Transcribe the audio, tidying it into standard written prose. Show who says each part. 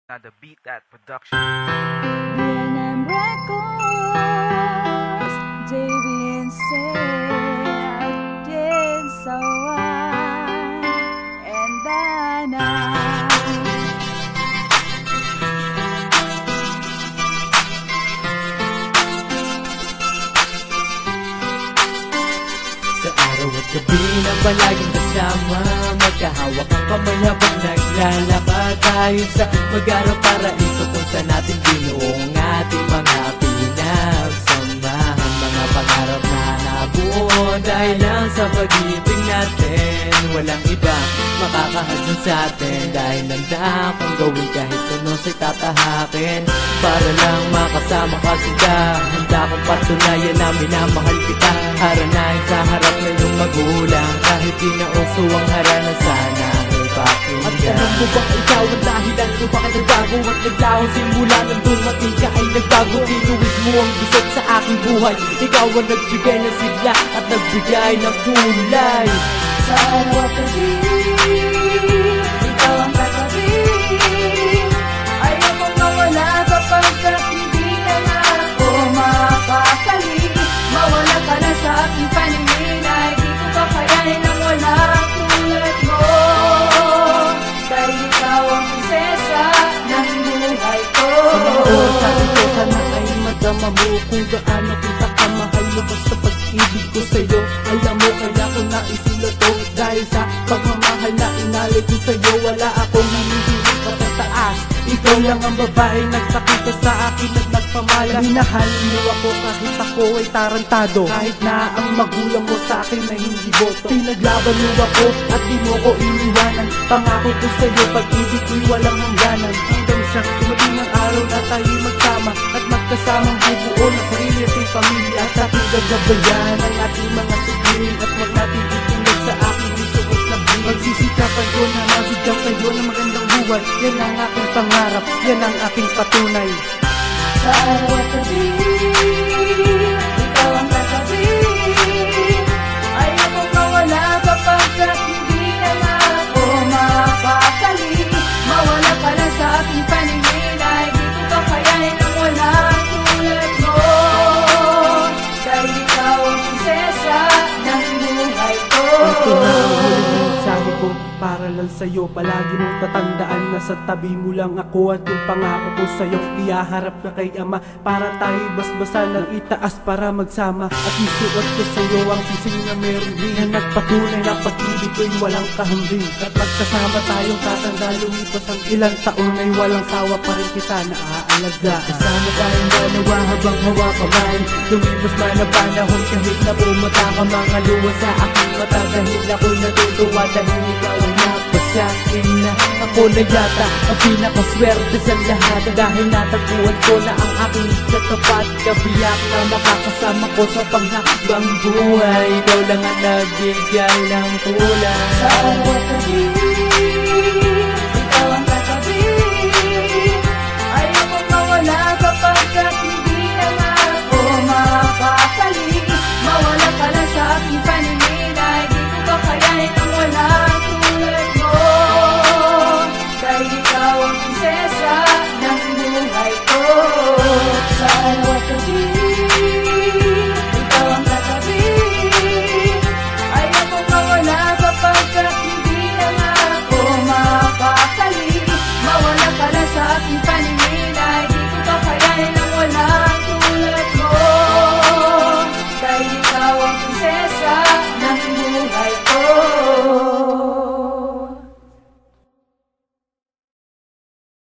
Speaker 1: Now the beat that production.
Speaker 2: B&M Records, JB and Seth, Jinsawan, and Dana.
Speaker 3: Sa araw at gabi na palaging kasama, magkahawak ang kamay habang naglalakad tayo sa mag-araw paraiso kung saan natin binuo ang ating mga pinagsamahan. Mga pangarap na nabuo dahil lang sa pag-ibig natin. Walang iba makakahadlan sa atin dahil handa kung gawin kahit ano sa'y tatahakin. Para lang makasama ka sila, handa kong patunayan na minamahal kita. Haranahin sa harap ng iyong magulang, kahit di na uso ang harana sana ipakinggan. At alam mo bang ikaw ang dahilan kung bakit nagbago at naglaho? Simula nang dumating ka ay nagbago. Inuwid mo ang bisag sa aking buhay. Ikaw ang nagbigay ng sigla at nagbigay ng kulay.
Speaker 2: Sa araw at gabi, ikaw ang katabi. Ayaw kong mawala kapagkat hindi na nga ako mapakali. Mawala ka na sa aking paningin, ay di ko kakayanin ang wala tulad mo. Dahil ikaw ang prinsesa ng buhay ko.
Speaker 3: Sa mga oras natin ko, sana ay madama mo kung gaano kita kamahal mo. Basta pag-ibig ko sa'yo, alam mo kaya ko naisulat to. Dahil sa pagmamahal na inalay ko sa'yo, wala akong hinihilig pa sa taas. Ikaw lang ang babae nagpakita sa akin at nagpamala. Minahal mo ako kahit ako ay tarantado, kahit na ang magulang mo sa akin ay hindi boto. Pinaglaban mo ako at di mo ko iniwanan. Pangako ko sa'yo, pag-ibig ko'y walang hangganan. Hanggang sa dumating ang araw na tayo magsama at magkasamang bubuo ng sarili ating pamilya. At ating gagabayan ang ating mga suklin at wag natin itulad sa aking isuot na bling. Magsisikapan ko na mabigyan kayo ng magandang buhay. Yan ang aking pangarap, yan ang aking patunay.
Speaker 2: Sa araw at gabi, ikaw ang katabi. Ayaw kong mawala kapagkat hindi na nga ako mapakali. Mawala ka na sa aking paningin, ay di ko kakayanin ang wala tulad mo. Dahil ikaw ang prinsesa ng buhay ko.
Speaker 3: Ito na ang huling mensahe ko para lang sa'yo. Palagi mong tatandaan na sa tabi mo lang ako. At yung pangako ko sa'yo, iyaharap na kay Ama para tayo basbasan ng itaas para magsama. At isuot ko sa'yo ang sising na meron din na nagpatunay na pag-ibig ko'y walang kahambing. At magkasama tayong tatanda, lumipas ang ilang taon ay walang sawa pa rin kita naaalaga. Kasama tayong dalawa habang hawa kamay. Lumipas man ang panahon kahit na bumata ka, mga luwa sa aking mata. Dahil ako'y natutuwa dahil ikaw ay napasakin na. Ako na yata ang pinakaswerte sa lahat, dahil natagpuan ko na ang aking katapat. Kabiyak na makakasama ko sa panghakbang buhay. Ikaw lang ang nagbigay ng kulay.
Speaker 2: Sa araw at gabi, ikaw ang katabi. Ayaw kong mawala kapagkat hindi na nga ako mapakali. Mawala ka na sa aking paningin, ay di ko kakayanin ang wala tulad mo. Dahil ikaw ang prinsesa ng buhay ko. Sa araw at gabi, ikaw ang katabi. Ayaw kong mawala kapagkat hindi na nga ako mapakali. Mawala ka na sa aking paningin, ay di ko kakayanin ang wala tulad mo. Dahil ikaw ang prinsesa ng buhay ko.